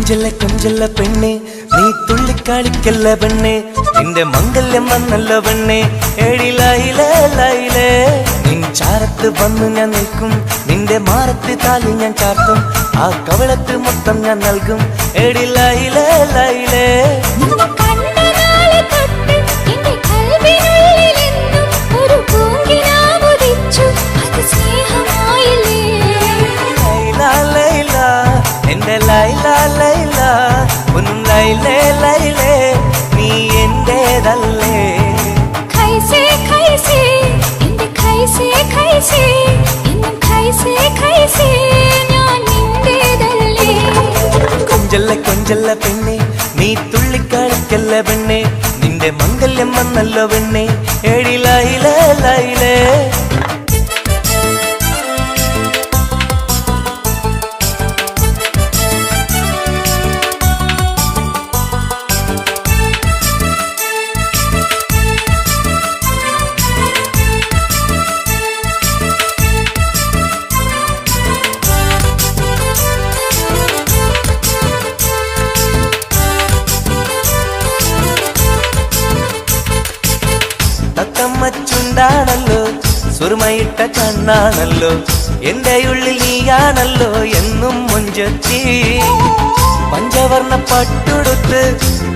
കൊഞ്ചല്ല കൊഞ്ചല്ല പെണ്ണെ നീ തുള്ളിക്കളിക്കല്ല പെണ്ണെ നിന്റെ മംഗല്യം വന്നല്ലോ പെണ്ണെ എടി ലൈലേ ലൈലേ നിൻ ചാരത്ത് വന്നു ഞാൻ നിൽക്കും നിന്റെ മാറത്ത് താലി ഞാൻ ചാർത്തും ആ കവളത്ത് മൊത്തം ഞാൻ നൽകും എടി ലൈലേ ലൈലേ എന്റെ ലൈല ലൈല ഒന്നും ലൈലേ ലൈലേ നീ എന്റേതല്ലേ ഖൈസേ ഖൈസേ എന്റെ ഖൈസേ ഖൈസേ എന്നും ഖൈസേ ഖൈസേ ഞാൻ നിന്റേതല്ലേ കൊഞ്ചല്ല കൊഞ്ചല്ല പെണ്ണെ നീ തുള്ളിക്കളിക്കല്ല പെണ്ണെ നിന്റെ മംഗല്യം വന്നല്ലോ പെണ്ണെ എടി ലൈലേ ലൈലേ തത്തമ്മച്ചുണ്ടാണല്ലോ സുറുമയിട്ട കണ്ണാണല്ലോ എന്റെ ഉള്ളിൽ നീയാണല്ലോ എന്നും മുഞ്ചത്തി പഞ്ചവർണ്ണ പട്ടുടുത്ത്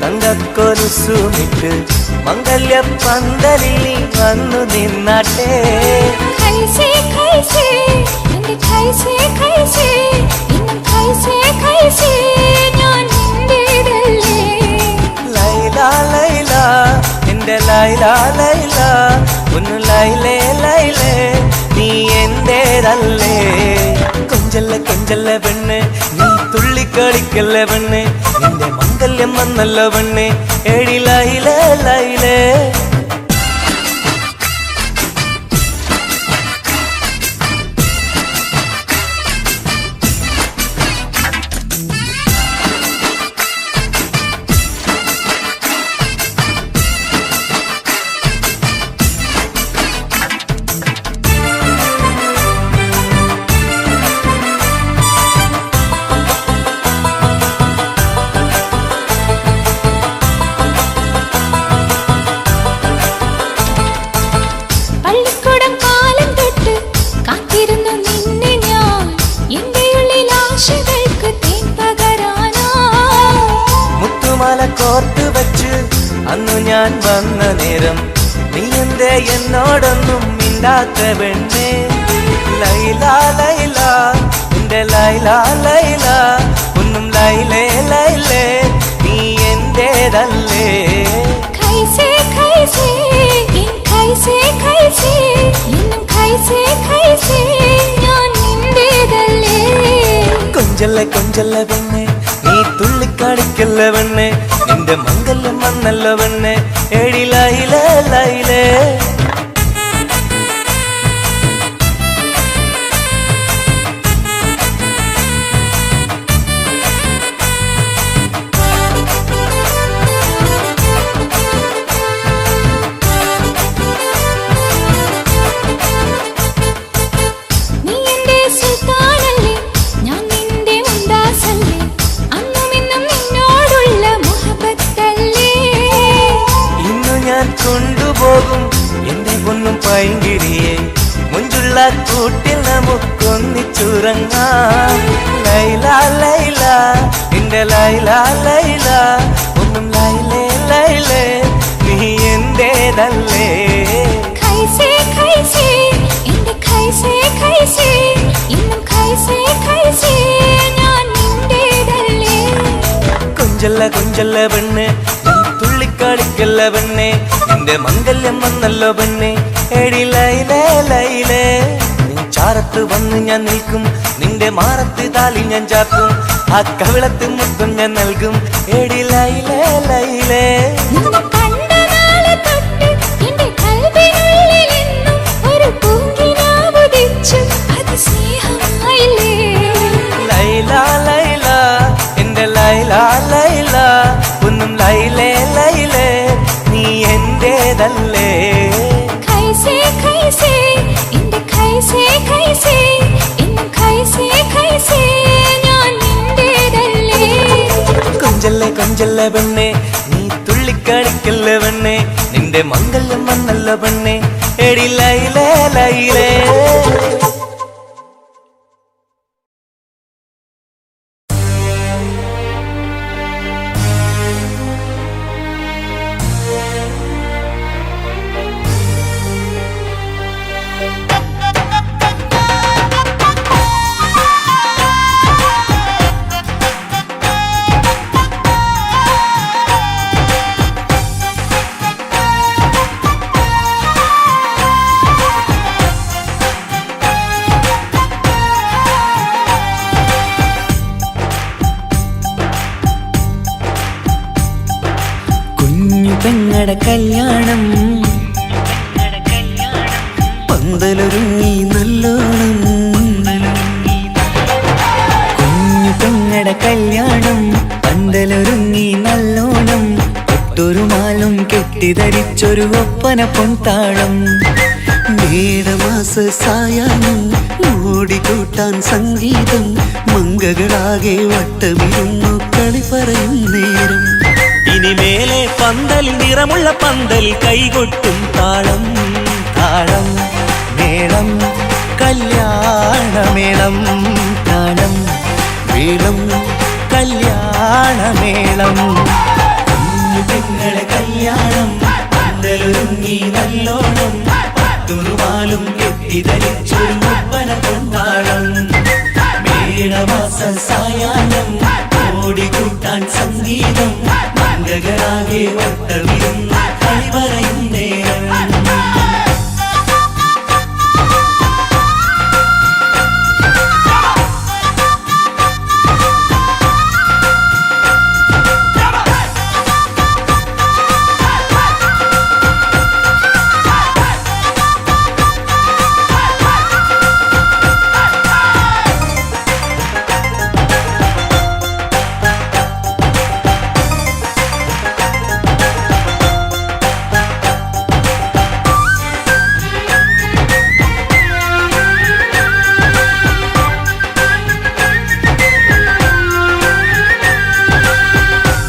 തങ്കക്കൊലുസുമിട്ട് മംഗല്യ പന്തലിൽ നീ വന്നു നിന്നാട്ടെ ഖൈസേ ഖൈസേ എന്റെ ഖൈസേ ഖൈസേ എന്നും ഖൈസേ ഖൈസേ ഞാൻ നിന്റേതല്ലേ ലൈല ലൈല എന്റെ ലൈല ലൈല ഒന്ന് ലൈലേ ലൈലേ നീ എന്റേതല്ലേ കൊഞ്ചല്ല കൊഞ്ചല്ല പെണ്ണ് നീ തുള്ളിക്കളിക്കല്ല പെണ്ണ് നിന്റെ മംഗല്യം വന്നല്ലോ പെണ്ണ് എടി ലൈലേ ലൈലേ കോർത്ത് വെച്ച് അന്നു ഞാൻ വന്ന നേരം നീ എന്തേ എന്നോടൊന്നും മിണ്ടാത്ത പെണ്ണേ ലൈല ലൈല എന്റെ ലൈല ലൈല ഒന്നും ലൈലേ ലൈലേ നീ എന്റേതല്ലേ ഖൈസേ ഖൈസേ എൻ ഖൈസേ ഖൈസേ എന്നും ഖൈസേ ഖൈസേ ഞാൻ നിന്റേതല്ലേ കൊഞ്ചല്ല കൊഞ്ചല്ല പെണ്ണെ നീ തുള്ളിക്കളിക്കല്ല പെണ്ണെ നിന്റെ മംഗല്യം വന്നല്ലോ പെണ്ണെ എടി ലൈലേ ലൈലേ കൊണ്ടുപോകും എന്റെ പൊന്നും പൈങ്കിരിയെ മുഞ്ചുള്ള കൂട്ടിൽ നമുക്കൊന്നിച്ചുറങ്ങാം ലൈല ലൈല എന്റെ ലൈല ലൈല ഒന്നും ലൈലേ ലൈലേ നീ എന്റേതല്ലേ ഖൈസേ ഖൈസേ എന്റെ ഖൈസേ ഖൈസേ എന്നും ഖൈസേ ഖൈസേ ഞാൻ നിന്റേതല്ലേ കൊഞ്ചല്ല കൊഞ്ചല്ല പെണ്ണ് തുള്ളിക്കളിക്കല്ല പെണ്ണെ നിന്റെ മംഗല്യം വന്നല്ലോ പെണ്ണെ എടി ലൈലേ ലൈലേ നിൻ ചാരത്ത് വന്ന് ഞാൻ നിൽക്കും നിന്റെ മാറത്ത് താലി ഞാൻ ചാർത്തും ആ കവിളത്ത് മുത്തം ഞാൻ നൽകും എടി ലൈലേ ലൈലേ ലൈല ലൈല എന്റെ ലൈല ലൈല ഒന്നും ലൈലേ ലൈലേ നീ എന്റേതല്ലേ ഖൈസേ ഖൈസേ എന്റെ ഖൈസേ ഖൈസേ എന്നും ഖൈസേ ഖൈസേ ഞാൻ നിന്റേതല്ലേ കൊഞ്ചല്ല പെണ്ണെ നീ തുള്ളിക്കളിക്കല്ല പെണ്ണെ നിന്റെ മംഗല്യം വന്നല്ല പെണ്ണെ എടി ലൈലേ ലൈലേ പെങ്ങടെ കല്യാണം പന്തലൊരുങ്ങി നല്ലോണം കുഞ്ഞു പെങ്ങടെ കല്യാണം പന്തലൊരുങ്ങി നല്ലോണം ഒട്ടൊരു മാലും കെട്ടിധരിച്ചൊരു ഒപ്പന പൊൻതാളം മേടമാസ സായാഹ്നം ഓടിക്കൂട്ടാൻ സംഗീതം മംഗകളാകെ വട്ടമിരുന്നു കളി പറയും നേരം ഇനിമേലെ പന്തൽ നിറമുള്ള പന്തൽ കൈകൊട്ടും താളം താളം മേളം കല്യാണമേളം താളം മേളം കല്യാണമേളം കുഞ്ഞു പെങ്ങളെ കല്യാണം പന്തലൊരുങ്ങി നല്ലോണം തുറുമാലും കെട്ടിധരിച്ചൊരു ഒപ്പന പൊൻതാളം മേടമാസ സായാഹ്നം ഓടിക്കൂട്ടാൻ സംഗീതം മംഗകളാകെ വട്ടമിരുന്ന് കളി പറയും നേരം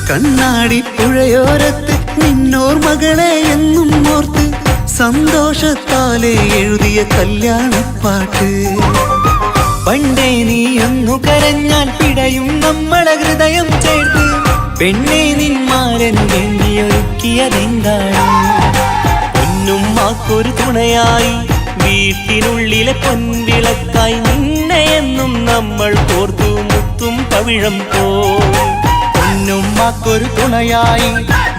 കണ്ണാടി പുഴയോരത്ത് നിന്നോർ മകളെ എന്നും ഓർത്ത് സന്തോഷത്താലെ എഴുതിയ കല്യാണപ്പാട്ട് പണ്ടേ നീ ഒന്നു കരഞ്ഞാൽ പിടയും നമ്മളെ ഹൃദയം ചേർത്ത് പെണ്ണെ നിന്മാരൻ വേണ്ടിയൊരുക്കിയതെന്താണ് പൊന്നുമ്മാക്കൊരു തുണയായി വീട്ടിനുള്ളിലെ പൊൻവിളക്കായി നിന്നെ എന്നും നമ്മൾ കോർത്തു മുത്തും പവിഴം പോ പൊന്നുമ്മാക്കൊരു തുണയായി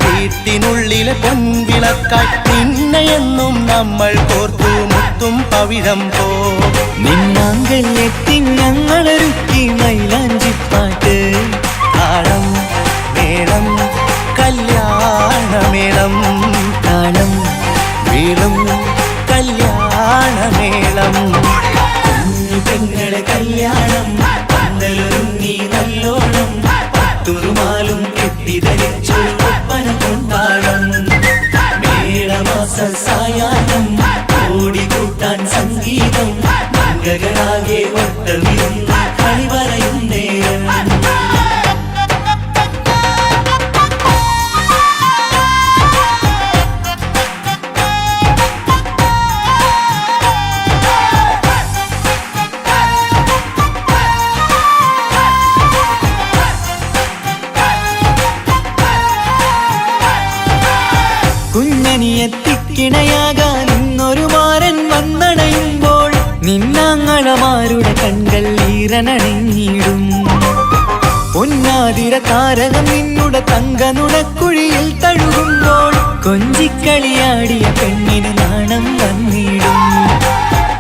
വീട്ടിനുള്ളിലെ പൊൻവിളക്കായി നിന്നെയെന്നും നമ്മൾ കോർത്തു മുത്തും പവിഴം പോ നിന്നാങ്കല്ലെത്തി ഞങ്ങളൊരുക്കി മൈലാഞ്ചിപ്പാട്ട് താളം മേളം കല്യാണമേളം താളം മേളം കല്യാണമേളം കുഞ്ഞു പെങ്ങളെ കല്യാണം പന്തലൊരുങ്ങി നല്ലോണം തുറുമാലും കെട്ടിധരിച്ചൊരു ഒപ്പന പൊൻതാളം മേടമാസ സായാഹ്നം ഓടിക്കൂട്ടാൻ സംഗീതം മംഗകളാകെ വട്ടമിരുന്ന് കളി പറയും നേരം കുഞ്ഞനിയെത്തിക്കിണയാകാൻ ഇന്നൊരു മാരൻ വന്നണയുമ്പോൾ നിന്നാങ്ങളമാരുടെ കൺകൾ ഈറനണിഞ്ഞിടും പൊന്നാതിര താരകം നിന്നുടെ തങ്കനുടക്കുഴിയിൽ തഴുകുമ്പോൾ കൊഞ്ചിക്കളിയാടിയ പെണ്ണിന് നാണം വന്നിടും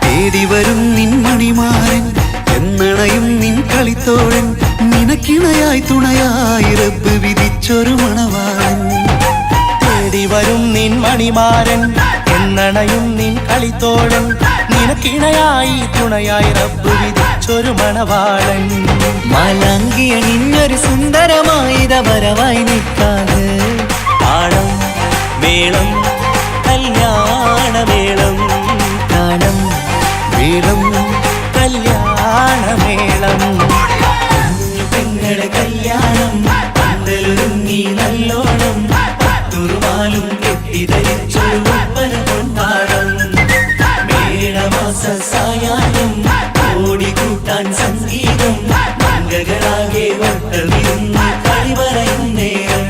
തേടി വരും നിൻ മണിമാരൻ എന്നണയും നിൻ കളിത്തോഴൻ നിനക്കിണയായി തുണയായി റബ്ബ് വിധിച്ചൊരു മണവാളൻ തേടി വരും നിൻ മണിമാരൻ എന്നണയും നിൻ കളിത്തോഴൻ നിനക്കിണയായി തുണയായി റബ്ബ് വിധിച്ചൊരു മണവാളൻ മാലാങ്കിയ നിന്നൊരു സുന്ദരമായിത വരവായി നിൽക്കാതെ താളം മേളം കല്യാണമേളം താളം മേളം കല്യാണമേളം പെങ്ങളുടെ കല്യാണം പന്തലൊരുങ്ങി മംഗകളാകെ വട്ടമിരുന്ന് കളി പറയും നേരം.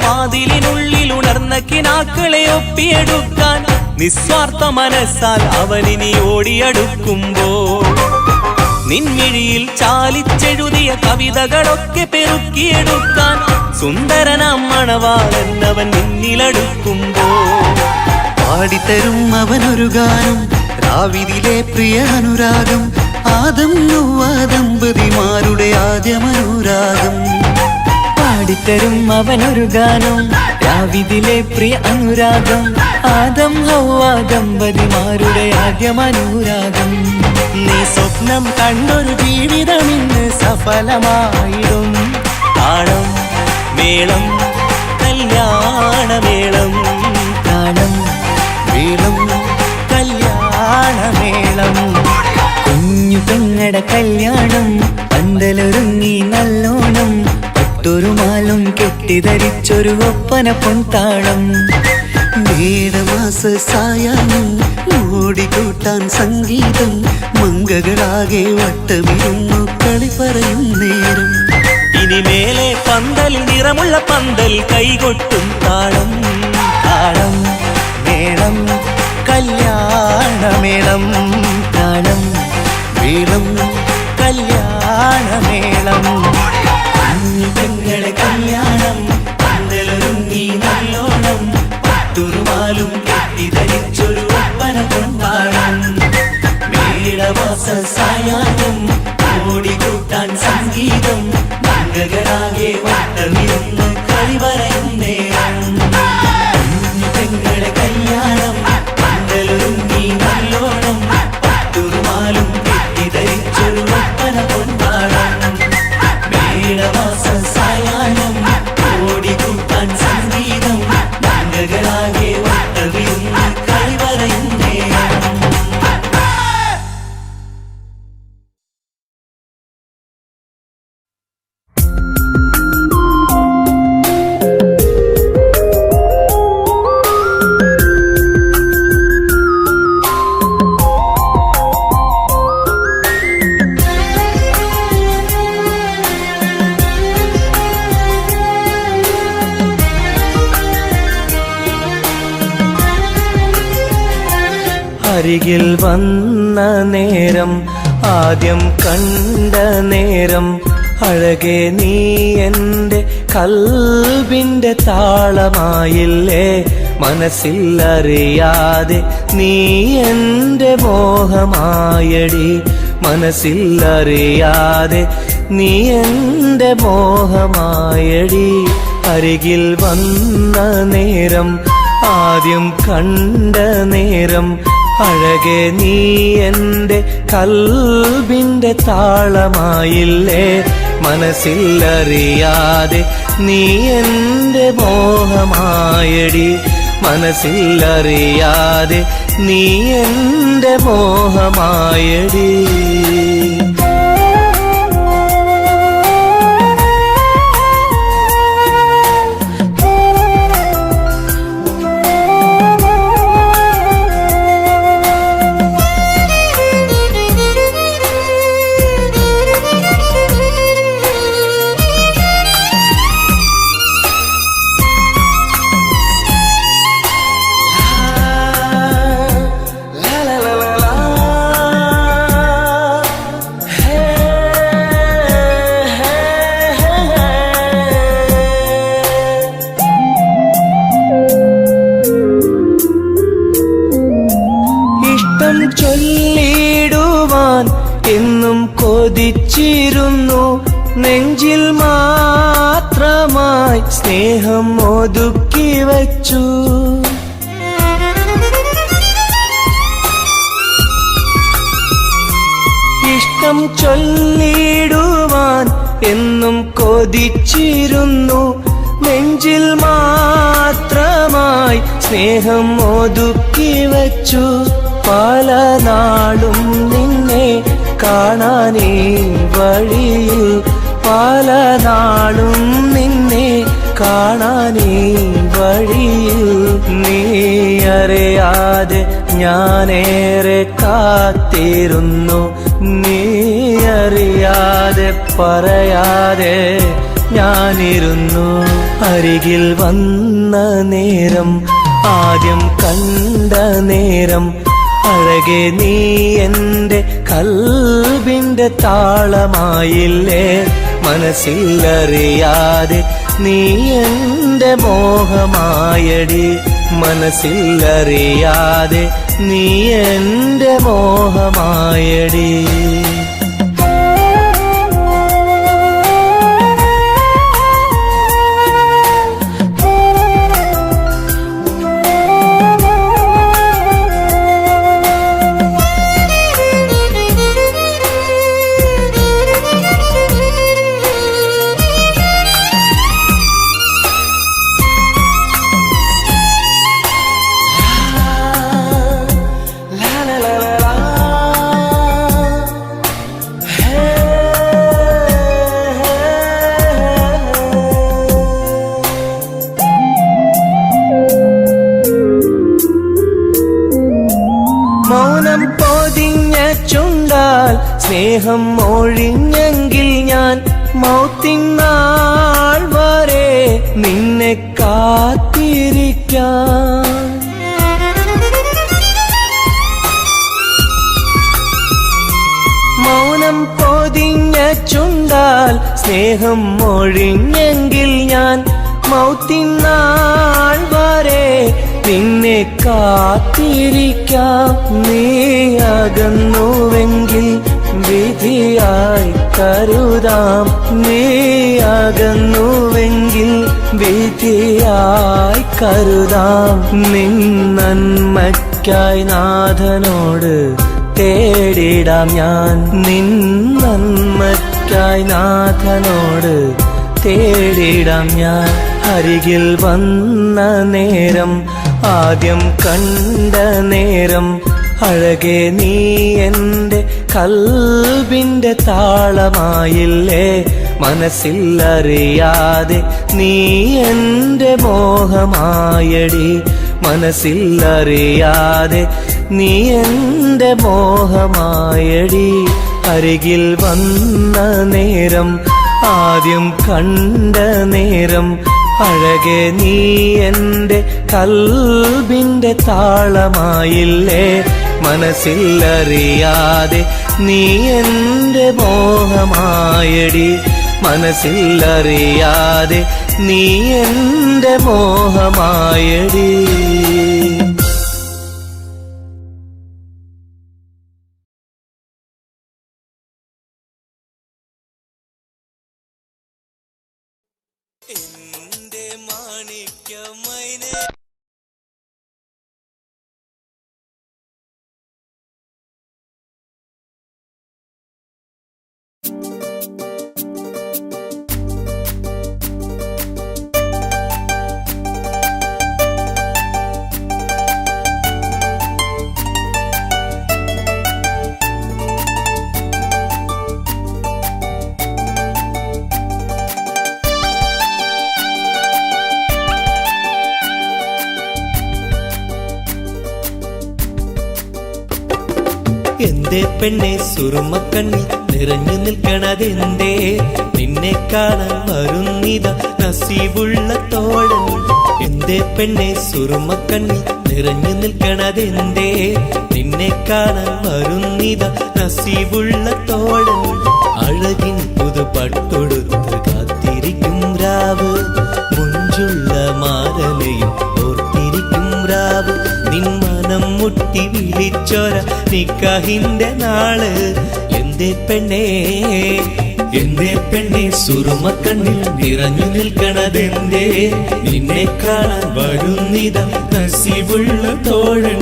വാതിലിനുള്ളിൽ ഉണർന്ന കിനാക്കളെ ഒപ്പിയെടുക്കാൻ നിസ്വാർത്ഥ മനസ്സാൽ അവനിനി ഓടിയടുക്കുമ്പോൾ നിൻമിഴിയിൽ ചാലിച്ചെഴുതിയ കവിതകളൊക്കെ പെറുക്കിയെടുക്കാൻ സുന്ദരനാം മണവാളൻ അവൻ നിന്നിലടുക്കുമ്പോൾ പാടിത്തരും അവനൊരു ഗാനം രാവിലെ പ്രിയ അനുരാഗം ആദം നൊവ്വ ദമ്പതിമാരുടെ ആദ്യമനുരാഗം. പാടിത്തരും അവനൊരു ഗാനം രാവിലെ പ്രിയ അനുരാഗം ആദം ഹൗവ ദമ്പതിമാരുടെ ആദ്യമനുരാഗം. നീ സ്വപ്നം കണ്ടൊരു ജീവിതം ഇന്ന് സഫലമായിടും. താളം മേളം കല്യാണമേളം, താളം മേളം കല്യാണമേളം. കുഞ്ഞു പെങ്ങടെ കല്യാണം പന്തലൊരുങ്ങി നല്ലോണം പട്ടൊരുമാലും കെട്ടിധരിച്ചൊരു ഒപ്പന പൊൻതാളം. മേടമാസ സായാഹ്നം ഓടിക്കൂട്ടാൻ സംഗീതം മംഗകളാകെ വട്ടമിരുന്നു കളി പറയും നേരം. ഇനിമേലെ പന്തൽ നിറമുള്ള പന്തൽ കൈകൊട്ടും താളം. താളം മേളം കല്യാണമേളം, താളം മേളം കല്യാണമേളം. പെങ്ങളെ കല്യാണം പന്തലൊരുങ്ങി നല്ലോണം പട്ടുറുമാലും കെട്ടിധരിച്ചൊരു ഒപ്പന പൊൻതാളം. മേടമാസ സായാഹ്നം ഓടിക്കൂട്ടാൻ സംഗീതം മംഗകളാകെ വട്ടമിരുന്ന് കളി പറയും നേരം. പെങ്ങളെ കല്യാണം പന്തലൊരുങ്ങി നല്ലോണം പട്ടുറുമാലും കെട്ടിധരിച്ചൊരു ഒപ്പന പൊൻതാളം. മേടമാസ സായാഹ്നം ഓടിക്കൂട്ടാൻ സംഗീതം മംഗകളാകെ വട്ടമിരുന്ന് കളി പറയും നേരം. അരികിൽ വന്ന നേരം ആദ്യം കണ്ട നേരം അഴകെ നീ എൻ്റെ കൽബിൻ്റെ താളമായില്ലേ. മനസ്സിലറിയാതെ നീ എൻ്റെ മോഹമായടി. മനസ്സിലറിയാതെ നീ എൻ്റെ മോഹമായടി. അരികിൽ വന്ന നേരം ആദ്യം കണ്ട നേരം അഴകെ നീ എൻ്റെ കൽബിൻ്റെ താളമായില്ലേ. മനസ്സിലറിയാതെ നീ എൻ്റെ മോഹമായടി. മനസ്സിലറിയാതെ നീ എൻ്റെ മോഹമായടി. സ്നേഹം ഒതുക്കി വച്ചു. ഇഷ്ടം ചൊല്ലിടുവാൻ എന്നും കൊതിച്ചിരുന്നു. നെഞ്ചിൽ മാത്രമായി സ്നേഹം ഒതുക്കി വച്ചു. പല നാളും നിന്നെ കാണാനേ വഴിയിൽ, പല നാളും നിന്നെ കാണാനേ വഴിയിൽ. നീ അറിയാതെ ഞാനേറെ കാത്തിരുന്നു. നീ അറിയാതെ പറയാതെ ഞാനിരുന്നു. അരികിൽ വന്ന നേരം, ആദ്യം കണ്ട നേരം, അഴകെ നീ എൻ്റെ കൽബിൻ്റെ താളമായില്ലേ. മനസ്സിലറിയാതെ നീ എൻ്റെ മോഹമായടി. മനസ്സിലറിയാതെ നീ എൻ്റെ മോഹമായടി. മൗനം പൊതിഞ്ഞ ചുണ്ടാൽ സ്നേഹം ഒഴിഞ്ഞെങ്കിൽ ഞാൻ മൗത്തിനാൾ വരെ നിന്നെ കാത്തിരിക്കാം. മൗനം പൊതിഞ്ഞ ചുണ്ടാൽ സ്നേഹം ഒഴിഞ്ഞെങ്കിൽ ഞാൻ മൗത്തിനാൾ വരെ നിന്നെ കാത്തിരിക്കാം. നീ അകന്നുവെങ്കിൽ വിധിയായി കരുതാം. നീ അകന്നുവെങ്കിൽ വിധിയായി കരുതാം. നിൻ നന്മയ്ക്കായി നാഥനോട് തേടിടാം ഞാൻ. നിൻ നന്മയ്ക്കായി നാഥനോട് തേടിടാം ഞാൻ. അരികിൽ വന്ന നേരം, ആദ്യം കണ്ട നേരം, അഴകെ നീ എൻ്റെ കൽബിൻ്റെ താളമായില്ലേ. മനസ്സിലറിയാതെ നീ എൻ്റെ മോഹമായടി. മനസ്സിലറിയാതെ നീ എൻ്റെ മോഹമായടി. അരികിൽ വന്ന നേരം, ആദ്യം കണ്ട നേരം, അഴകെ നീ എൻ്റെ കൽബിൻ്റെ താളമായില്ലേ. മനസ്സിലറിയാതെ നീ എൻ്റെ മോഹമായടി. മനസ്സിലറിയാതെ നീ എൻ്റെ മോഹമായടി. എന്റെ മാണിക്യമൈനേ എന്തേ പെണ്ണെ സുറുമക്കണ്ണി നിറഞ്ഞു നിൽക്കണതെന്തേ? നിന്നെ കാണാൻ വരുന്നിത നസീബുള്ള തോഴൻ. എന്തേ പെണ്ണെ സുറുമക്കണ്ണി നിറഞ്ഞു നിൽക്കണതെന്തേ? നിന്നെ കാണാൻ വരുന്നിത നസീബുള്ള തോഴൻ. അഴകിൻ പുതുപട്ടൊടുത്ത് കാത്തിരിക്കും രാവ്, മുഞ്ചുള്ള മാരലയും ഓർത്തിരിക്കും രാവ്. നിൻ മനം മുട്ടി വിളിച്ചോര നിക്കാഹിന്റെ നാള്. എന്തേ പെണ്ണേ എന്റെ പെണ്ണെ സുറുമക്കണ്ണിൽ നിറഞ്ഞു നിൽക്കണതെന്തേ നിന്നെ കാണാൻ വരുന്നിത നസീബുള്ള തോഴൻ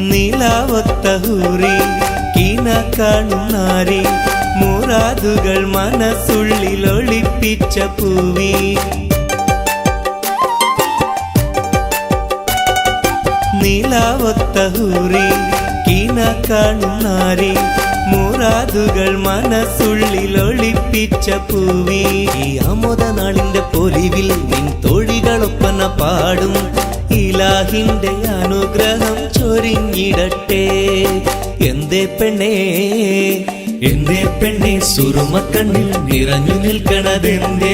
നീലാവത്ത ഹൂറി കീന കാണുന്നാരി മുറാദുകൾ മനസ്സുള്ളിൽ ഒളിപ്പിച്ച പൂവി നീലാവത്ത ഹൂറി കീന കാണുന്നാരി മുറാദുകൾ മനസ്സുള്ളിൽ ഒളിപ്പിച്ച പൂവി ഈ ആമോദ നാളിന്റെ പൊലിവിൽ നിൻ തോഴികളൊപ്പന പാടും ഇലാഹിന്റെ അനുഗ്രഹം ചൊരിഞ്ഞിടട്ടെ എന്തേ പെണ്ണെ സുറുമക്കണ്ണിൽ നിറഞ്ഞു നിൽക്കണതെന്തേ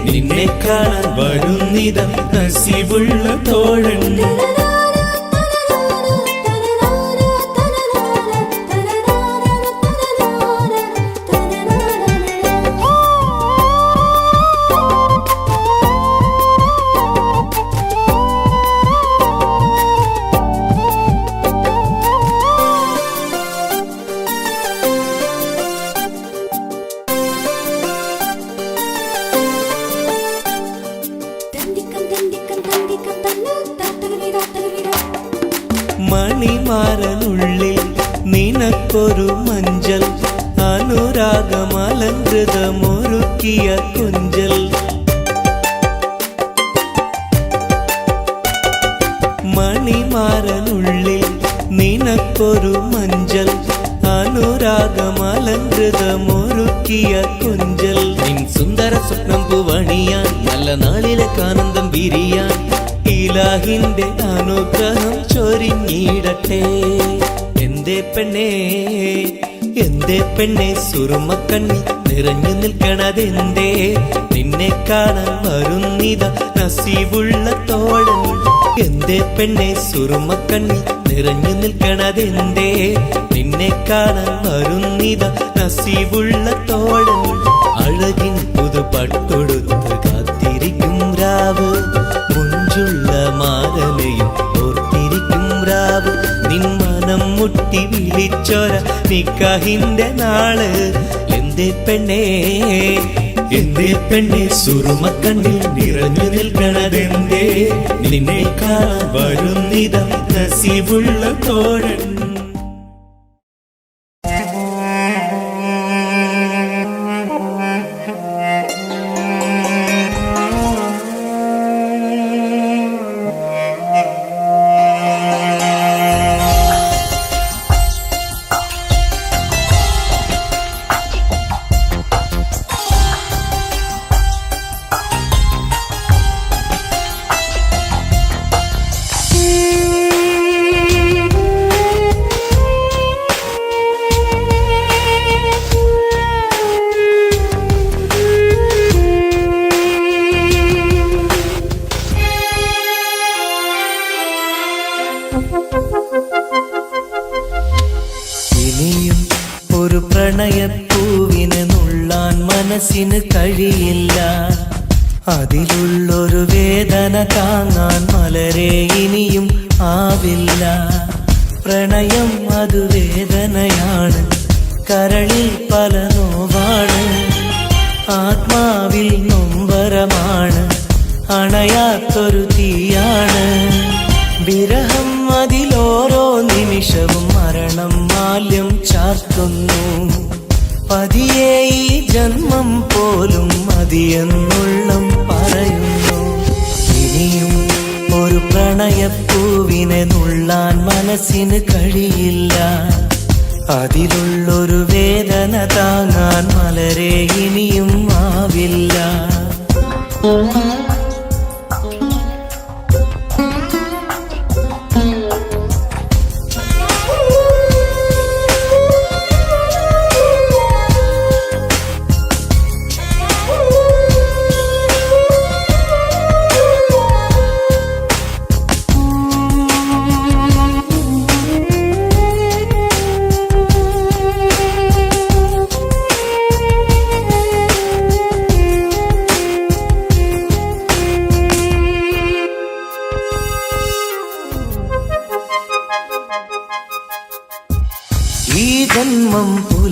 നിന്നെ കാണാൻ വരുന്നിത നസീബുള്ള തോഴൻ മണിമാരനുള്ളിൽ നിനക്കൊരു മഞ്ചൽ അനുരാഗമലങ്കൃതമൊരുക്കിയ കൊഞ്ചൽ മണിമാരനുള്ളിൽ നിനക്കൊരു മഞ്ചൽ അനുരാഗമലങ്കൃതമൊരുക്കിയ കൊഞ്ചൽ നിൻ സുന്ദര സ്വപ്നം പൂവണിയാൻ നല്ല നാളിലെ ആനന്ദം വിരിയാൻ ഇലാഹിന്റെ അനുഗ്രഹം ചൊരിഞ്ഞിടട്ടെ എന്തേ പെണ്ണെ സുറുമക്കണ്ണി നിറഞ്ഞു നിൽക്കണതെന്തേ നിന്നെ കാണാൻ വരുന്നിത നസീബുള്ള തോഴൻ എന്തേ പെണ്ണെ സുറുമക്കണ്ണി നിറഞ്ഞു നിൽക്കണതെന്തേ നിന്നെ കാണാൻ വരുന്നിത നസീബുള്ള തോഴൻ അഴകിൻ പുതുപട്ടൊടുത്ത് കാത്തിരിക്കും രാവ് മുഞ്ചുള്ള മാലയും ഓർത്തിരിക്കും രാവ് നിൻ മനം മുട്ടി വിളിച്ചോര നിക്കാഹിന്റെ നാള് എന്തേ പെണ്ണെ സുറുമക്കണ്ണിൽ നിറഞ്ഞു നിൽക്കണതെന്തേ നിന്നെ കാണാൻ വരുന്നിത നസീബുള്ള തോഴൻ ഇനിയും ഒരു പ്രണയപ്പൂവിനെ നുള്ളാൻ മനസ്സിന് കഴിയില്ല അതിലുള്ളൊരു വേദന താങ്ങാൻ മലരെ ഇനിയും ആവില്ല പ്രണയം അത് വേദനയാണ് കരളിൽ പല നോവാണ് ആത്മാവിൽ നൊമ്പരമാണ് അണയാത്തൊരു തീയാണ് വിരഹം അതിലോരോ നിമിഷവും മരണം മാല്യം ചാർത്തുന്നു പതിയെ ഈ ജന്മം പോലും മതിയെന്നുള്ളം പറയുന്നു ഇനിയും ഒരു പ്രണയപ്പൂവിനെ നുള്ളാൻ മനസ്സിന് കഴിയില്ല അതിലുള്ളൊരു വേദന താങ്ങാൻ മലരെ ഇനിയും ആവില്ല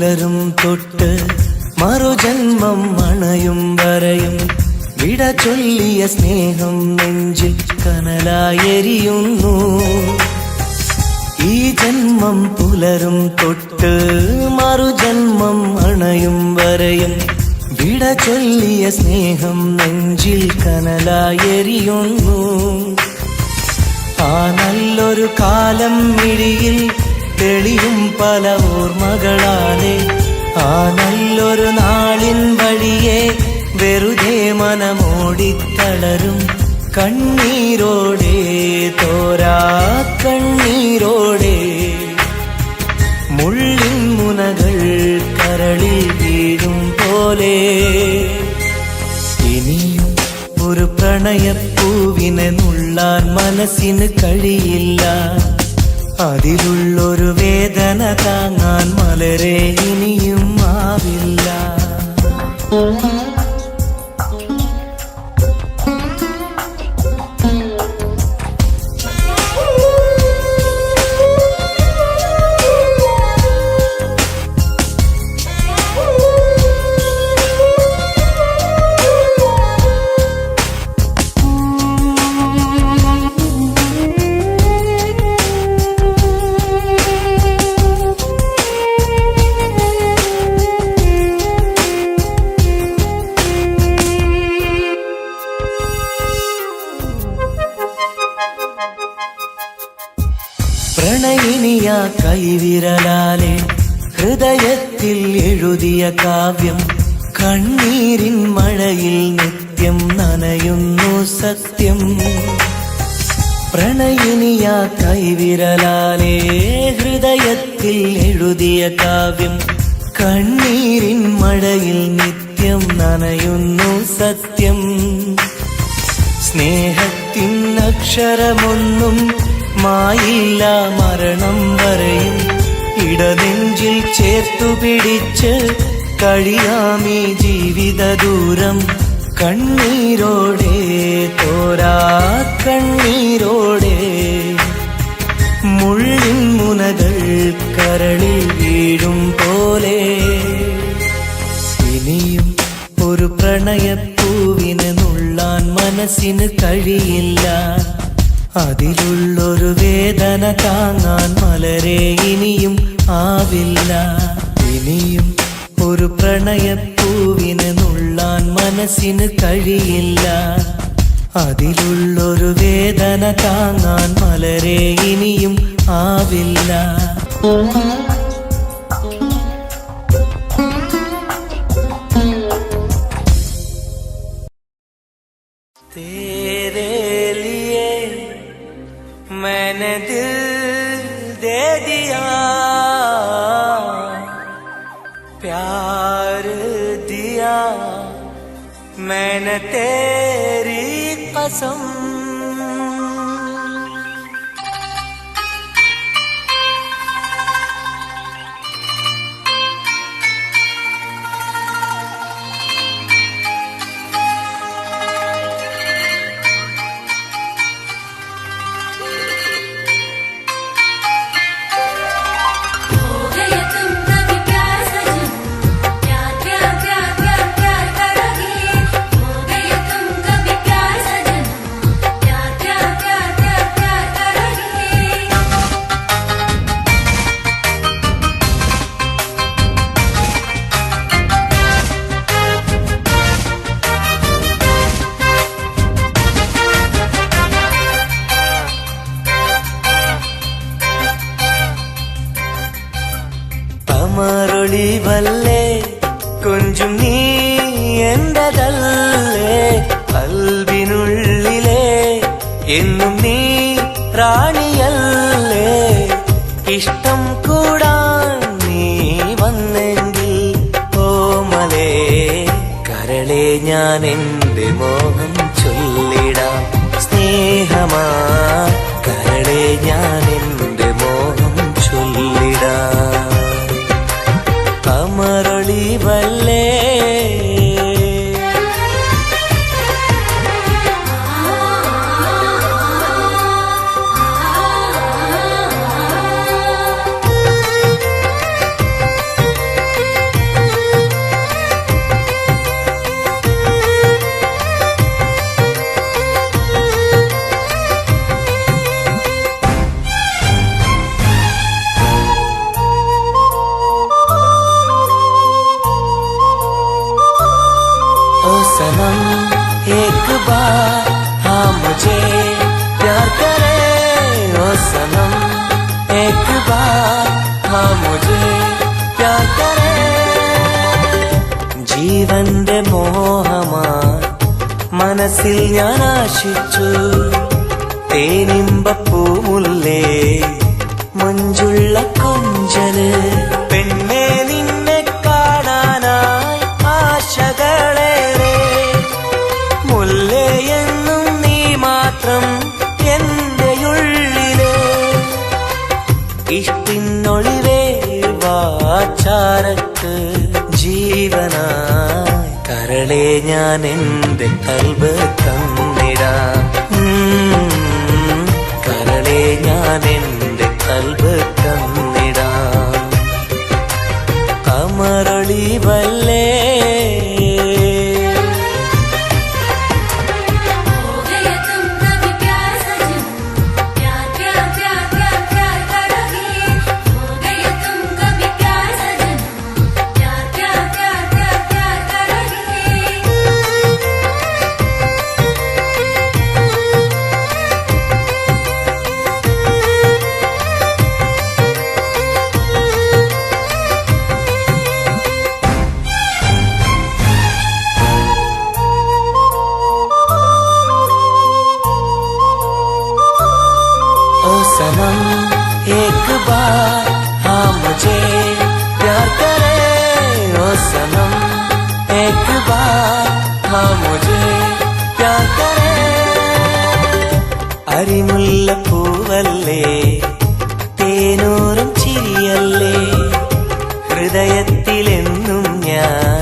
പുലരും തൊട്ട് മറുജന്മം അണയും വരെയും വിട ചൊല്ലിയ സ്നേഹം നെഞ്ചിൽ കനലായെരിയുന്നു. ഈ ജന്മം പുലരും തൊട്ട് മറുജന്മം അണയും വരെയും വിട ചൊല്ലിയ സ്നേഹം നെഞ്ചിൽ കനലായെരിയുന്നു. ആ നല്ലൊരു കാലം മിഴിയിൽ തെളിയും പല ഓർമ്മകളാലെ ആ നല്ലൊരു നാളിൻ വഴിയെ വെറുതെ മനമോടിത്തളരും കണ്ണീരോടെ തോരാ കണ്ണീരോടെ മുള്ളിൻ മുനകൾ കരളിൽ വീഴും പോലെ ഇനിയും ഒരു പ്രണയപ്പൂവിനെ നുള്ളാൻ മനസ്സിന് കഴിയില്ല. അതിലുള്ളൊരു വേദന താങ്ങാൻ മലരെ ഇനിയും ആവില്ല. പ്രണയിനിയ കൈവിരലാലെ ഹൃദയത്തിൽ എഴുതിയ കാവ്യം കണ്ണീരിൻ മഴയിൽ നിത്യം നനയുന്നു സത്യം. പ്രണയിനിയ കൈവിരലാലെ ഹൃദയത്തിൽ എഴുതിയ കാവ്യം കണ്ണീരിൻ മഴയിൽ നിത്യം നനയുന്നു സത്യം. സ്നേഹത്തിൻ അക്ഷരമൊന്നും മായില്ല മരണം വരെയും ഇടനെഞ്ചിൽ ചേർത്തു പിടിച്ച് കഴിയാമീ ജീവിത ദൂരം കണ്ണീരോടെ തോരാ കണ്ണീരോടെ മുള്ളിൻ മുനകൾ കരളിൽ വീഴും പോലെ ഇനിയും ഒരു പ്രണയപ്പൂവിനെ നുള്ളാൻ മനസ്സിന് കഴിയില്ല. അതിലുള്ളൊരു വേദന താങ്ങാൻ മലരെ ഇനിയും ആവില്ല. ഇനിയും ഒരു പ്രണയപ്പൂവിനെ നുള്ളാൻ മനസ്സിന് കഴിയില്ല. അതിലുള്ളൊരു വേദന താങ്ങാൻ മലരെ ഇനിയും ആവില്ല. मैंने दिल दे दिया प्यार दिया मैंने तेरी कसम. അമരൊളിവല്ലേ കൊഞ്ചും നീ എന്റതല്ലേ കൽബിനുള്ളിലെ എന്നും നീ റാണിയല്ലേ ഇഷ്ടം കൂടാൻ നീ വന്നെങ്കിൽ ഓമലേ കരളെ ഞാൻ എന്റെ മോഹം ചൊല്ലിടാം സ്നേഹമാ കരളെ ഞാൻ എന്റെ മോഹം ചൊല്ലിടാം. അമരൊളിവല്ലേ മനസ്സിൽ ഞാൻ ആശിച്ചു തേനിമ്പപ്പൂമുല്ലേ മഞ്ചുള്ള കൊഞ്ചല് പെണ്ണെ നിന്നെ കാണാനായി ആശകളേറെ മുല്ലയെന്നും നീ മാത്രം എന്റെ ഉള്ളില് ഇഷ്ടിനൊളിവേ വാചാരക്ക് ജീവനായി കരളെ ഞാൻ എന്റെ കൽബ് തന്നിടാം കരളെ ഞാൻ എന്റെ കൽബ് തന്നിടാം കമറൊളിവല്ലേ सनम एक बार हाँ मुझे प्यार करे ओ सनम एक बार हाँ मुझे प्यार करे അരിമുല്ല പൂവല്ലേ തേനൂറും ചിരിയല്ലേ ഹൃദയത്തിലെന്നും ഞാൻ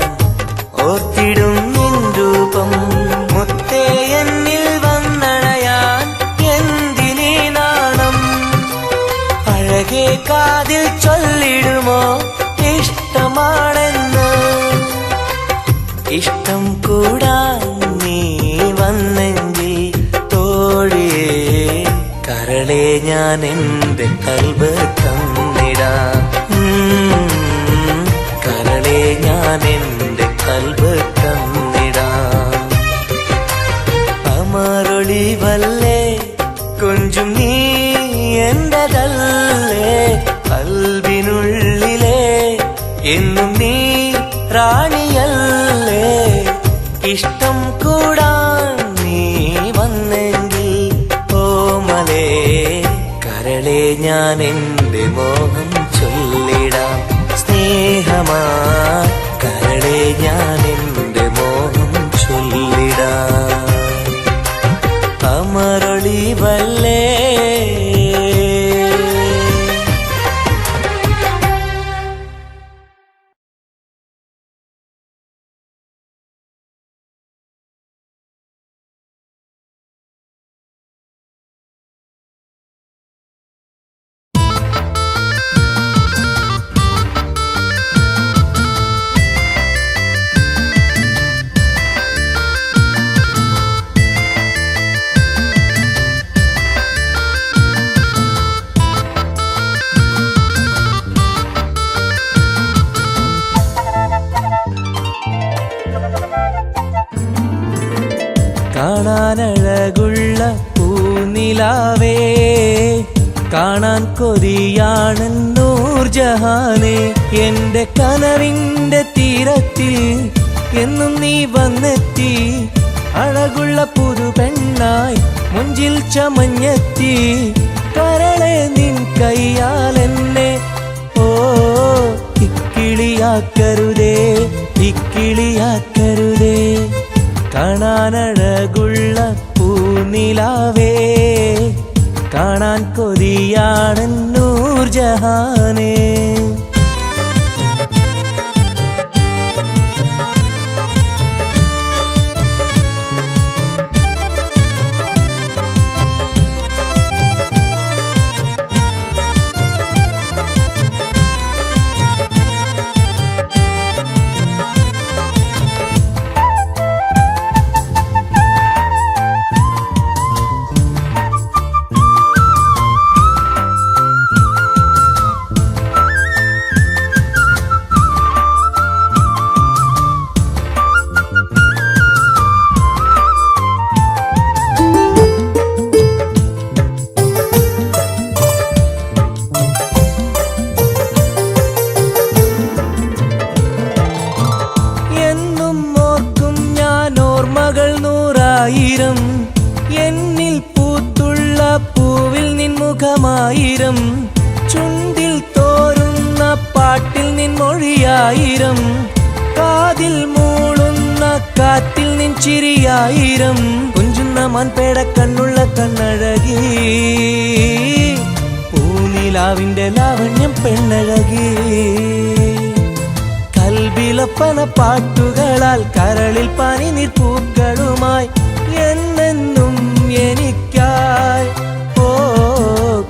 ഓർത്തിടും നിൻ രൂപം മുത്തേ എന്നിൽ വന്നണയാൻ എന്തിനീ നാണം അഴകേ കാതിൽ ചൊല്ലിടുമോ ഇഷ്ടമാണെന്ന് ഇഷ്ടം കൂടാൻ നീ വന്നെങ്കിൽ തോഴിയേ കരളെ ഞാൻ എന്റെ കൽബ് തന്നിടാം കരളെ ഞാൻ എന്റെ കൽബ് തന്നിടാം അമറൊളിവല്ലേ കൊഞ്ചും നീ എന്റെതല്ലേ കൽബിനുള്ളിലെ എന്നും നീ റാണിയല്ലേ ഇഷ്ടം കൂടാൻ നീ വന്നെങ്കിൽ ഓമലേ കരളെ ഞാൻ എന്റെ മോഹം ചൊല്ലിടാം സ്നേഹമാ കരളെ ഞാൻ എന്റെ മോഹം ചൊല്ലിടാം അമറൊളിവല്ലേ കാണാനഴകുള്ള പൂനിലാവേ കാണാൻ കൊതിയാണ് നൂർജഹാനെ എന്റെ കനവിന്റെ തീരത്തിൽ എന്നും നീ വന്നെത്തി അഴകുള്ള പുതു പെണ്ണായി മുഞ്ചിൽ ചമഞ്ഞെത്തി കരളെ നിൻ കയ്യാൽ എന്നെ ഓ ഇക്കിളിയാക്കരുതേ ഇക്കിളിയാക്കരുതേ കാണാനഴകുള്ള പൂനിലാവേ കാണാൻ കൊതിയാണ് നൂർജഹാനേ എന്നിൽ പൂത്തുള്ള പൂവിൽ നിൻ മുഖമായിരം, ചുണ്ടിൽ തോരുന്ന പാട്ടിൽ നിൻ മൊഴിയായിരം, കാതിൽ മൂളുന്ന കാറ്റിൽ നിൻ ചിരിയായിരം, കുഞ്ചുന്ന മാൻപേട കണ്ണുള്ള കണ്ണഴകി, പൂനിലാവിന്റെ ലാവണ്യം പെണ്ണഴകി. കൽബിലൊപ്പന പാട്ടുകളാൽ കരളിൽ പനിനീർ പൂക്കളുമായി എന്നെന്നും എനിക്കായി ഓ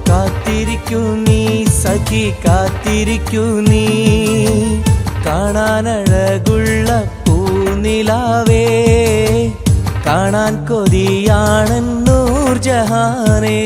കാത്തിരിക്കൂ നീ സഖി, കാത്തിരിക്കൂ നീ. കാണാനഴകുള്ള പൂനിലാവേ, കാണാൻ കൊതിയാണെൻ നൂർജഹാനേ.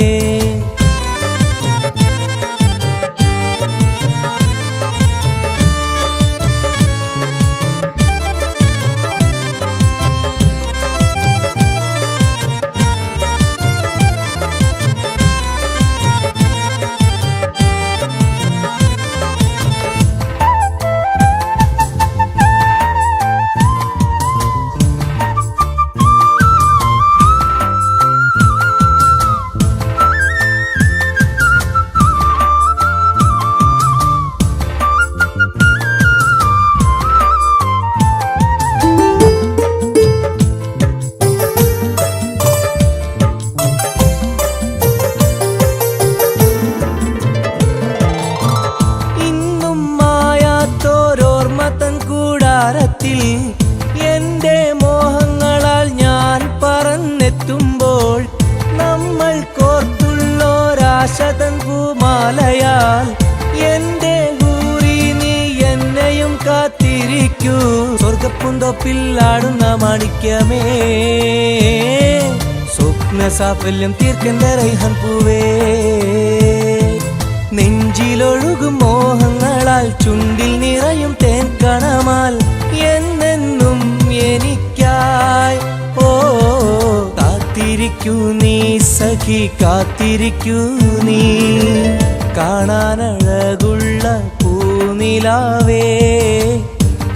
എന്റെ മോഹങ്ങളാൽ ഞാൻ പറന്നെത്തുമ്പോൾ, നമ്മൾ കോർത്തുള്ളോരാശതൻ പൂമാലയാൽ എന്റെ ഹൂറി നീ എന്നെയും കാത്തിരിക്കൂ. സ്വർഗപ്പുന്തോപ്പില്ലാടുന്ന മാണിക്യമേ, സ്വപ്ന സാഫല്യം തീർക്കെന്റെ റൈഹൻ പൂവേ. നെഞ്ചിലൊഴുകും മോഹങ്ങളാൽ ചുണ്ടിൽ നിറയും തേൻ കണമാൽ എന്നെന്നും എനിക്കായി ഓ കാത്തിരിക്കൂ നീ സഖി, കാത്തിരിക്കൂ നീ. കാണാനഴകുള്ള പൂനിലാവേ,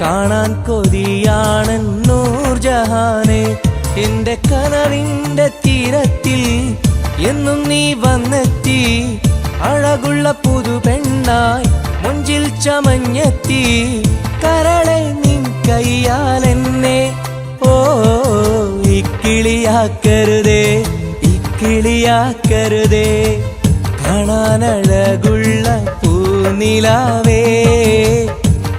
കാണാൻ കൊതിയാണെൻ നൂർജഹാനേ. എന്റെ കനവിന്റെ തീരത്തിൽ എന്നും നീ വന്നെത്തി, അഴകുള്ള പുതു പെണ്ണായി മുഞ്ചിൽ ചമഞ്ഞെത്തി. കരളെ നിൻ കയ്യാലെന്നെ ഓ ഇക്കിളിയാക്കരുതേ, ഇക്കിളിയാക്കരുതേ. കാണാനഴകുള്ള പൂനിലാവേ,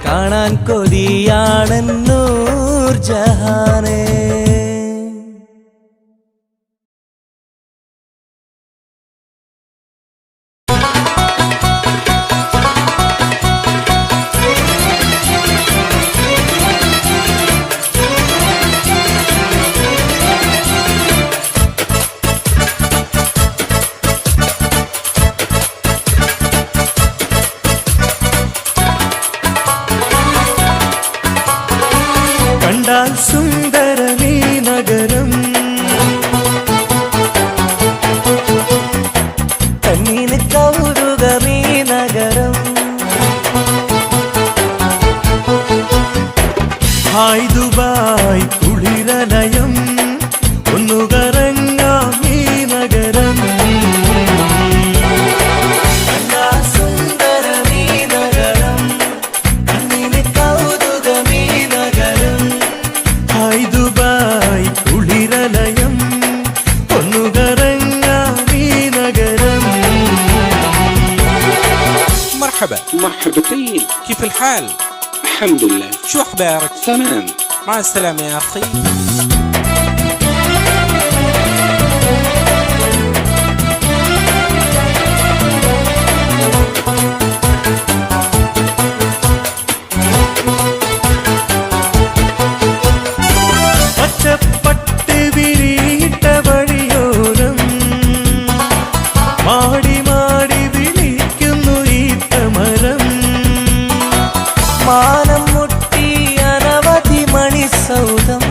കാണാൻ കൊതിയാണെൻ നൂർജഹാനേ. സുന്ദരമീ നഗരം, കണ്ണിന് കൗതുകമീ നഗരം. ഹായ് ദുബായ് കുളിരലയം, ഒന്നു കറങ്ങാം ഈ നഗരം. സുന്ദരമീ നഗരം, കണ്ണിന് കൗതുകമീ നഗരം. ഹായ് ദുബായ് കുളിരലയം, ഒന്നു കറങ്ങാം ഈ നഗരം. مرحبا. مرحبتين. كيف الحال؟ الحمد لله. شو أخبارك؟ تمام. مع السلامة يا أخي. പച്ചപ്പട്ട് വിരിയിട്ട വഴിയോരം മാടി മാടി വിളിക്കുന്നു ഈ തമരം. മാനം മുട്ടി അനവധി മണിസൗധം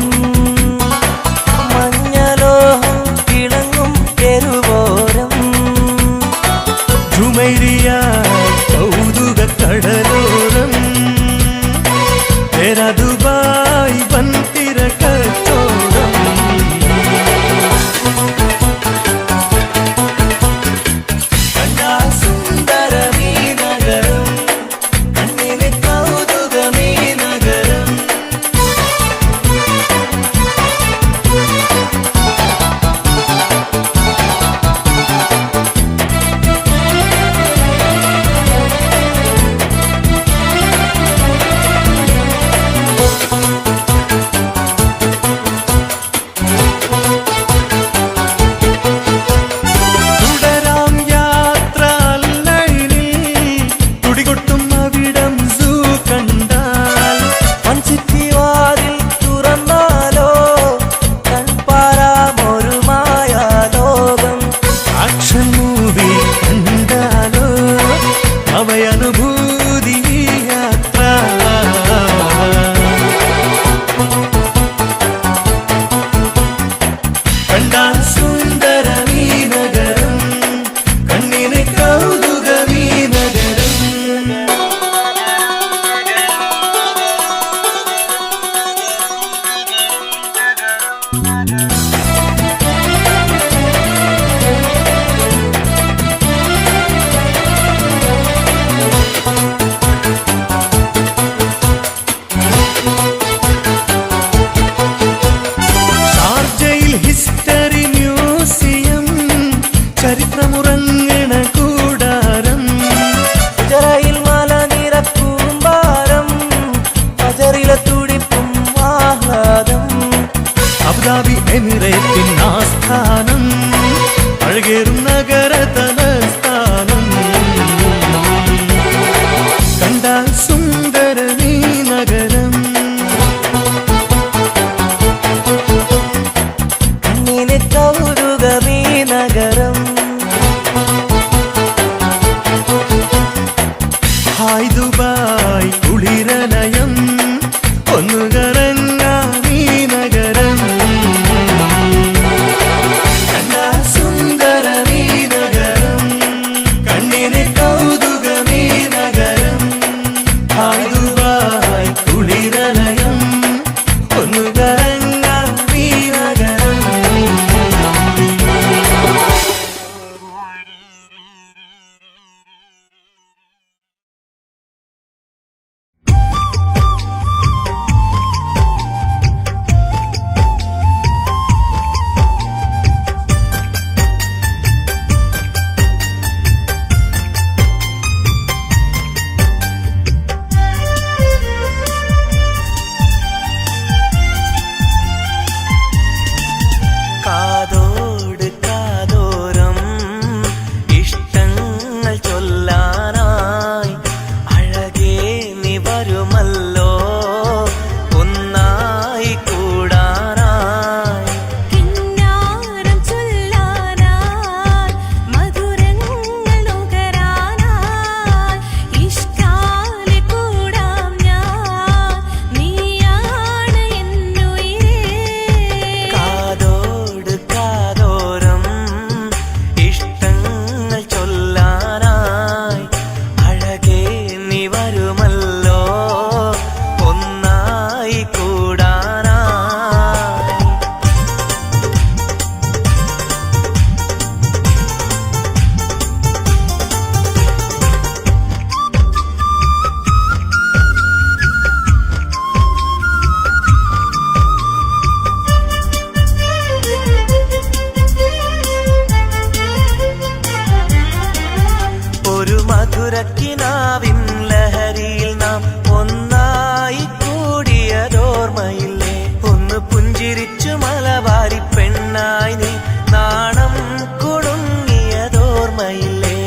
മധുരക്കിനാവിൻ ലഹരിയിൽ നാം ഒന്നായി കൂടിയതോർമ്മയില്ലേ ഒന്ന് പുഞ്ചിരിച്ചു മലബാരി പെണ്ണായി നീ നാണം കുടുങ്ങിയതോർമ്മയില്ലേ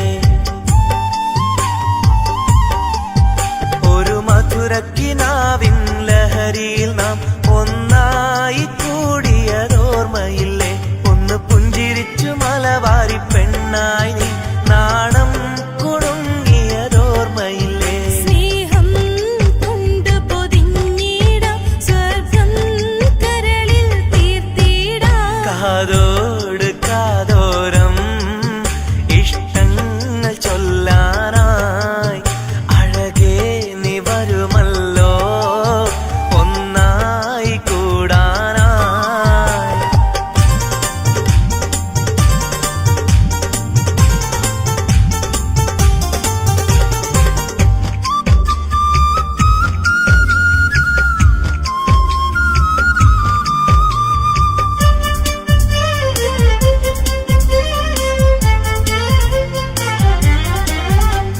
ഒരു മധുരക്കിനാവിൻ ലഹരിയിൽ നാം ഒന്നായി കൂടിയതോർമ്മയില്ലേ ഒന്ന് പുഞ്ചിരിച്ചു മലബാരി പെണ്ണായി നീ നാണം കുടുങ്ങിയതോർമ്മയില്ലേ സ്നേഹം കൊണ്ട് പൊതിഞ്ഞിടാം സ്വർഗം കരളിൽ തീർത്തിടാം കാതോട് കാതോരം ഇഷ്ടങ്ങൾ ചൊല്ലാനായി അഴകേ നീ വരുമല്ലോ ഒന്നായി കൂടാനായി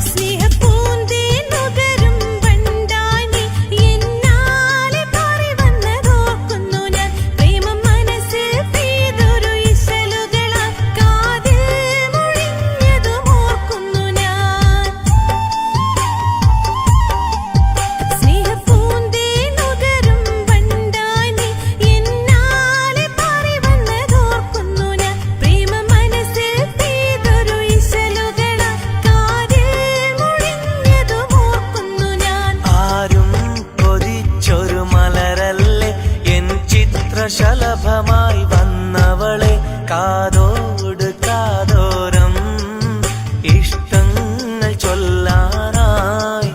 സ്നേഹപ്പൂന്തേൻ നുകരും വണ്ടായി നീ എന്നാലെ പാറി വന്നതോർക്കുന്നു ഞാൻ പ്രേമം മനസ്സിൽ പെയ്തൊരു ഇശലുകളാൽ കാതിൽ മുഴിഞ്ഞതും ഓർക്കുന്നു ഞാൻ സ്നേഹപ്പൂന്തേൻ നുകരും വണ്ടായി നീ എന്നാലെ പാറി വന്നതോർക്കുന്നു ഞാൻ പ്രേമം മനസ്സിൽ പെയ്തൊരു ഇശലുകളാൽ കാതിൽ മുഴിഞ്ഞതും ഓർക്കുന്നു ഞാൻ ആരും കൊതിച്ചൊരു മലരല്ലേ എൻ ചിത്രശലഭമായി വന്നവളെ കാതോട് കാതോരം ഇഷ്ടങ്ങൾ ചൊല്ലാനായി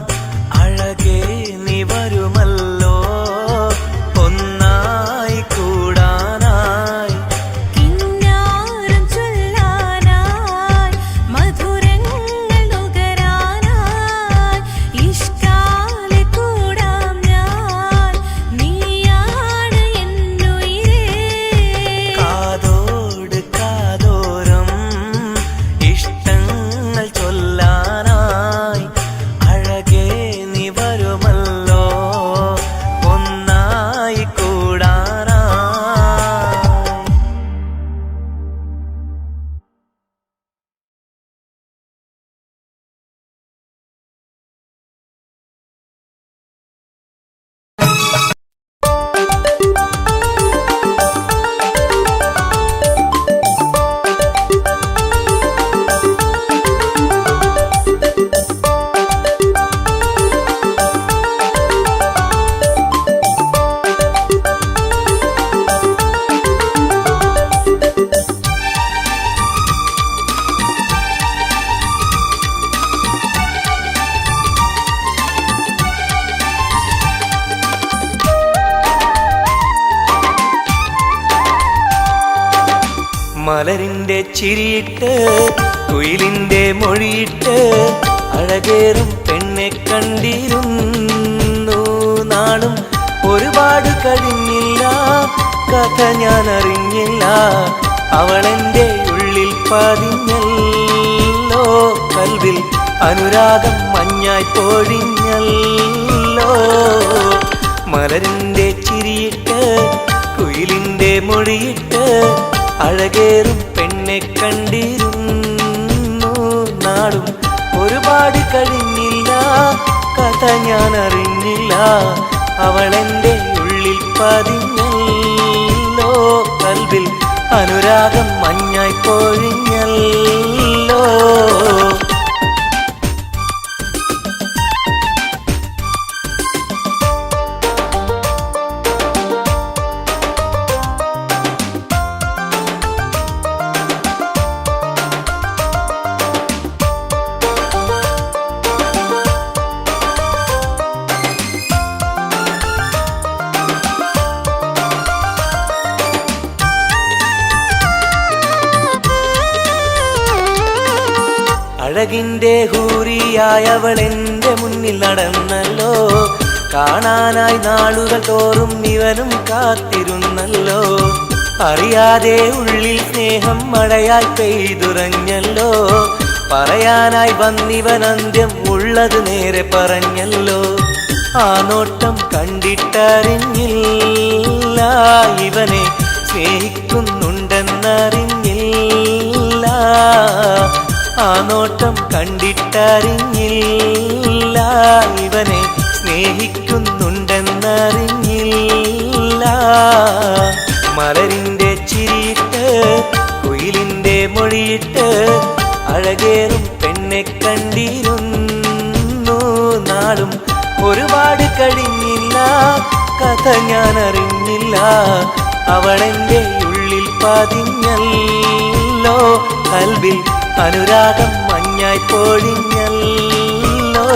അഴകേ നീ വരുമല്ലോ ഒന്നായി കൂടാനായി കിന്നാരം ചൊല്ലാനായി മധുരങ്ങൾ നുകരാനായി ഇഷ്കാലെ കൂടാം ഞാൻ നീയാണ് എന്നുയിരേ കാതോട് കാതോരം ഇഷ്ടങ്ങൾ ചൊല്ലാനായി അഴകേ നീ വരുമല്ലോ ഒന്നായി കൂടാനായി മലരിന്റെ ചിരിയിട്ട് കുയിലിന്റെ മൊഴിയിട്ട് അഴകേറും പെണ്ണെ കണ്ടിരുന്നു നാളും ഒരുപാട് കഴിഞ്ഞില്ല കഥ ഞാൻ അറിഞ്ഞില്ല അവളെന്റെ ഉള്ളിൽ പതിഞ്ഞല്ലോ കൽവിൽ അനുരാഗം മഞ്ഞായി പൊഴിഞ്ഞല്ലോ മലരിന്റെ ചിരിയിട്ട് കുയിലിന്റെ മൊഴിയിട്ട് അഴകേറും പെണ്ണെ കണ്ടിരുന്നു നാളും ഒരുപാട് കഴിഞ്ഞില്ല കഥ ഞാൻ അറിഞ്ഞില്ല അവളെന്റെ ഉള്ളിൽ പതിഞ്ഞല്ലോ കൽവിൽ അനുരാഗം മഞ്ഞായി പൊഴിഞ്ഞല്ലോ അഴകിന്റെ ഹൂറിയായവൾ എന്റെ മുന്നിൽ നടന്നല്ലോ കാണാനായി നാളുകൾ തോറും ഇവനും കാത്തിരുന്നല്ലോ അറിയാതെ ഉള്ളിൽ സ്നേഹം മഴയായി പെയ്തുറഞ്ഞല്ലോ പറയാനായി വന്നിവൻ അന്ത്യം ഉള്ളത് നേരെ പറഞ്ഞല്ലോ. ആ നോട്ടം കണ്ടിട്ടറിഞ്ഞില്ല ഇവനെ സ്നേഹിക്കുന്നുണ്ടെന്നറിഞ്ഞില്ല. ആ നോട്ടം കണ്ടിട്ടറിഞ്ഞില്ല ഇവനെ സ്നേഹിക്കുന്നുണ്ടെന്നറിഞ്ഞില്ല. മലരിന്റെ ചിരിയിട്ട് കുയിലിന്റെ മൊഴിയിട്ട് അഴകേറും പെണ്ണെ കണ്ടിരുന്നു. നാളും ഒരുപാട് കഴിഞ്ഞില്ല, കഥ ഞാൻ അറിഞ്ഞില്ല. അവളെന്റെ ഉള്ളിൽ പതിഞ്ഞല്ലോ, കൽവിൽ അനുരാഗം മഞ്ഞായി പൊഴിഞ്ഞല്ലോ.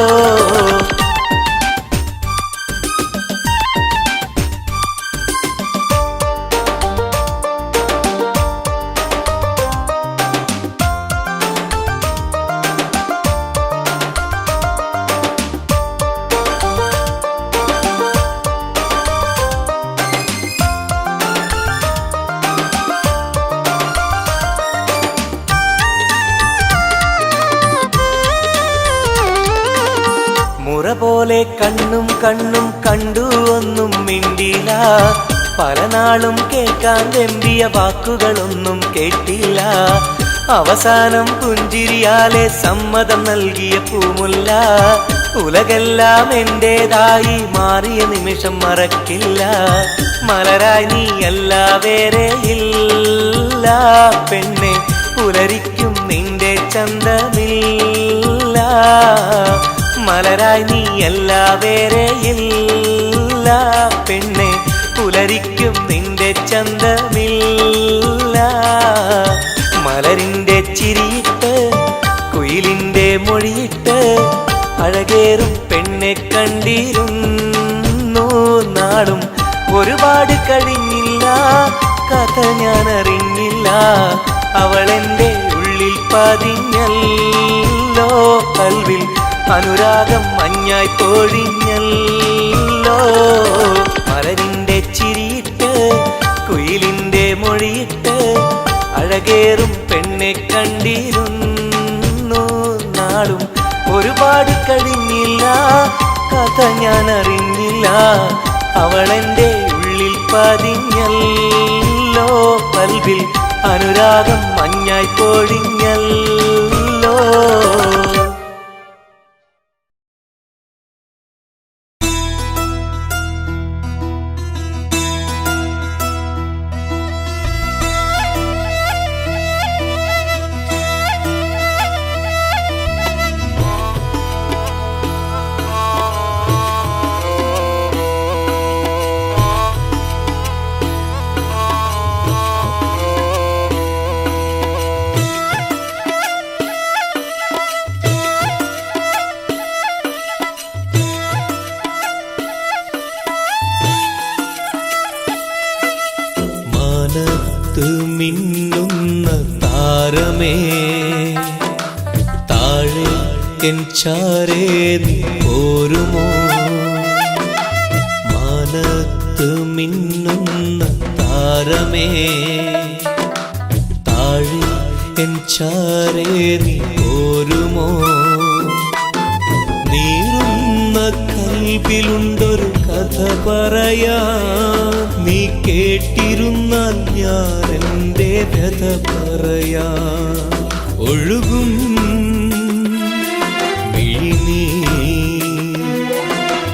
മുറ പോലെ കണ്ണും കണ്ണും കണ്ടു ഒന്നും മിണ്ടില്ല. പല നാളും കേൾക്കാൻ വെമ്പിയ വാക്കുകളൊന്നും കേട്ടില്ല. അവസാനം പുഞ്ചിരിയാലെ സമ്മതം നൽകിയ പൂമുല്ല. ഉലകെല്ലാം എന്റേതായി മാറിയ നിമിഷം മറക്കില്ല. മലരായി നീയല്ല വേറെ ഇല്ല പെണ്ണെ, പുലരിക്കും നിന്റെ ചന്തമില്ല. മലരായി നീയല്ല വേറെ ഇല്ല പെണ്ണെ, പുലരിക്കും നിന്റെ ചന്തമില്ല. മലരിന്റെ ചിരിയിട്ട് കുയിലിന്റെ മൊഴിയിട്ട് അഴകേറും പെണ്ണെ കണ്ടിരുന്നു. നാളും ഒരുപാട് കഴിഞ്ഞില്ല, കഥ ഞാൻ അറിഞ്ഞില്ല. അവളെന്റെ ഉള്ളിൽ പതിഞ്ഞല്ലോ, കൽവിൽ അനുരാഗം മഞ്ഞായി പൊഴിഞ്ഞല്ലോ. മലരിന്റെ ചിരിയിട്ട് കുയിലിന്റെ മൊഴിയിട്ട് അഴകേറും പെണ്ണെ കണ്ടിരുന്നു. നാളും ഒരുപാട് കഴിഞ്ഞില്ല, കഥ ഞാൻ അറിഞ്ഞില്ല. അവളെന്റെ ഉള്ളിൽ പതിഞ്ഞല്ലോ, കൽവിൽ അനുരാഗം മഞ്ഞായി പൊഴിഞ്ഞല്ലോ. മിന്നുന്ന താരമേ താഴെ എൻ ചാരേ നീ പോരുമോ? മാനത്ത് മിന്നുന്ന താരമേ താഴെ എൻ ചാരേ നീ പോരുമോ? നീറുന്ന കൽബിലുണ്ടൊരു കഥ പറയാ, നീ കേട്ടിരുന്നാൽ ഞാൻ എൻ്റെ വ്യഥ പറയാ. ഒഴുകും മിഴിനീ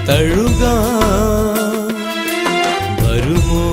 തഴുകാ വരുമോ?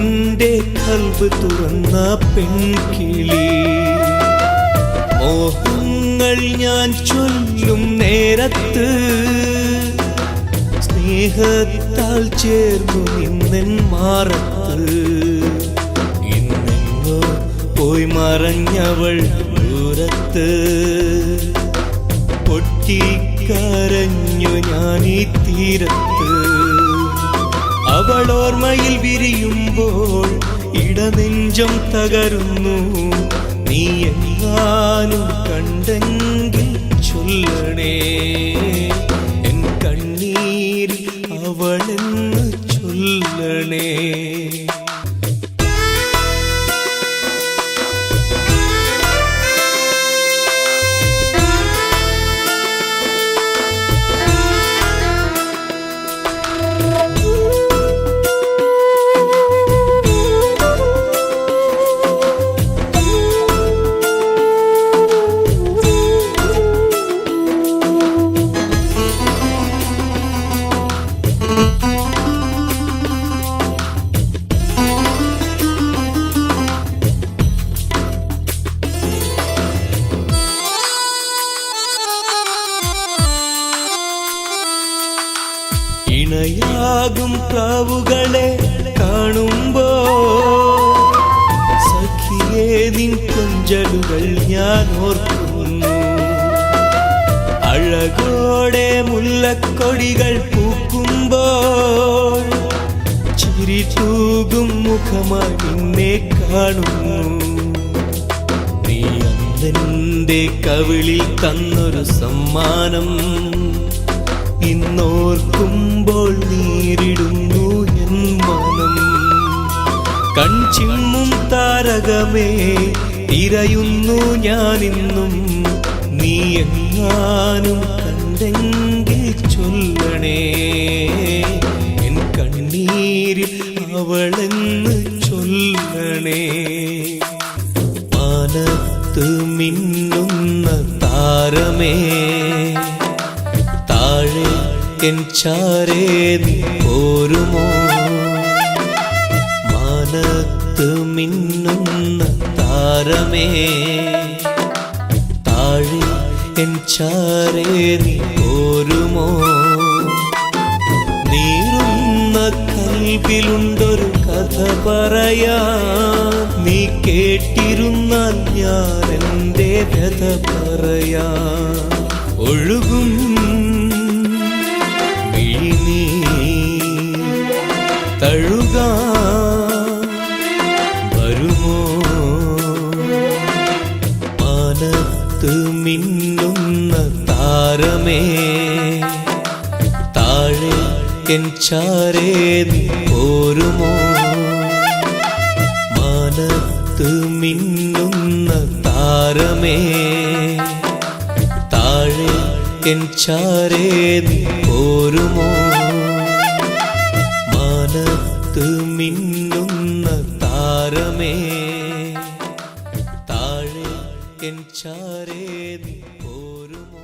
എന്റെ കൽബ് തുറന്ന പെൺകിളി. മോഹങ്ങൾ ഞാൻ ചൊല്ലും നേരത്ത് സ്നേഹത്താൽ ചേർന്നു നിന്നെൻ മാറത്ത്. ഇന്നെങ്ങോ പോയി മറഞ്ഞവൾ ദൂരത്ത്. പൊട്ടിക്കരഞ്ഞു ഞാൻ ഈ തീരത്ത്. അവൾ ഓർമ്മയിൽ വിരിയുമ്പോൾ ഇടനെഞ്ചം തകരുന്നു. നീ എങ്ങാനും കണ്ടെങ്കിൽ ചൊല്ലണേ എൻ കണ്ണീരിൽ അവളെന്ന് ചൊല്ലണേ. ഇണയാകും പ്രാവുകളെ കാണുമ്പോ സഖിയേ നിൻ കൊഞ്ചലുകൾ ഞാൻ ഓർക്കുന്നു. അഴകോടെ മുല്ലക്കൊടികൾ പൂക്കുമ്പോൾ ചിരി തൂകും മുഖമായി നിന്നെ കാണുന്നു. നീ അന്നെന്റെ കവിളിൽ തന്നൊരു സമ്മാനം ഇന്നോർക്കുമ്പോൾ നീരിടുന്നു എൻ മനം. കൺചിമ്മും താരകമേ ഇരയുന്നു ഞാനിന്നും. നീ എങ്ങാനും കണ്ടെങ്കിൽ ചൊല്ലണേ എൻ കണ്ണീരിൽ അവളെന്ന് ചൊല്ലണേ. മാനത്ത് മിന്നുന്ന താരമേ താഴെ എൻ ചാരേ നീ പോരുമോ. മാനത്ത് മിന്നുന്ന താരമേ താഴെ എൻ ചാരേ നീ പോരുമോ. നീറുന്ന കൽബിലുണ്ടൊരു കഥ പറയാൻ. നീ കേട്ടിരുന്നാൽ ഞാൻ എൻ്റെ കഥ പറയാൻ. ഒഴുകും വിഴിനീ തഴുകാൻ വരുമോ. മാനത്ത് മിന്നുന്ന താരമേ താഴെ എൻ ചാരേ നീ പോരുമോ. മാനത്ത് മിന്നുന്ന താരമേ താഴെ എൻ ചാരേ നീ പോരുമോ. മാനത്ത് മിന്നുന്ന താരമേ താഴെ എൻ ചാരേ നീ പോരുമോ.